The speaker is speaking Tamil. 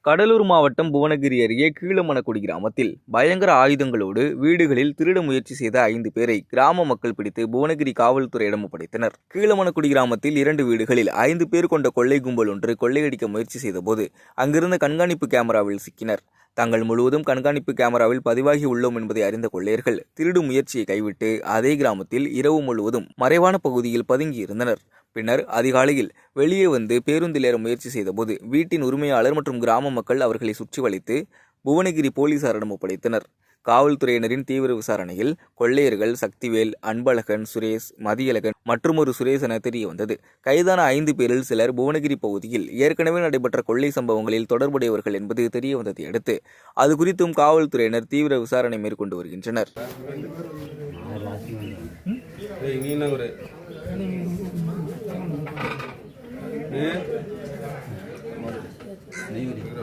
கடலூர் மாவட்டம் புவனகிரி அருகே கீழமணக்குடி கிராமத்தில் பயங்கர ஆயுதங்களோடு வீடுகளில் திருட முயற்சி செய்த 5 பேரை கிராம மக்கள் பிடித்து புவனகிரி காவல்துறையிடம் ஒப்படைத்தனர். கீழமணக்குடி கிராமத்தில் 2 வீடுகளில் 5 பேர் கொண்ட கொள்ளை கும்பல் ஒன்று கொள்ளையடிக்க முயற்சி செய்தபோது அங்கிருந்த கண்காணிப்பு கேமராவில் சிக்கினர். தங்கள் முழுவதும் கண்காணிப்பு கேமராவில் பதிவாகி உள்ளோம் என்பதை அறிந்த கொள்ளையர்கள் திருடு முயற்சியை கைவிட்டு அதே கிராமத்தில் இரவு முழுவதும் மறைவான பகுதியில் பதுங்கியிருந்தனர். பின்னர் அதிகாலையில் வெளியே வந்து பேருந்தில் ஏற முயற்சி செய்தபோது வீட்டின் உரிமையாளர் மற்றும் கிராம மக்கள் அவர்களை சுற்றி வளைத்து புவனகிரி போலீசாரிடம் ஒப்படைத்தனர். காவல்துறையினரின் தீவிர விசாரணையில் கொள்ளையர்கள் சக்திவேல், அன்பழகன், சுரேஷ், மதியழகன் மற்றுமொரு சுரேஷ் என தெரிய வந்தது. கைதான 5 பேரில் சிலர் புவனகிரி பகுதியில் ஏற்கனவே நடைபெற்ற கொள்ளை சம்பவங்களில் தொடர்புடையவர்கள் என்பது தெரிய வந்ததை அடுத்து அது குறித்தும் காவல்துறையினர் தீவிர விசாரணை மேற்கொண்டு வருகின்றனர்.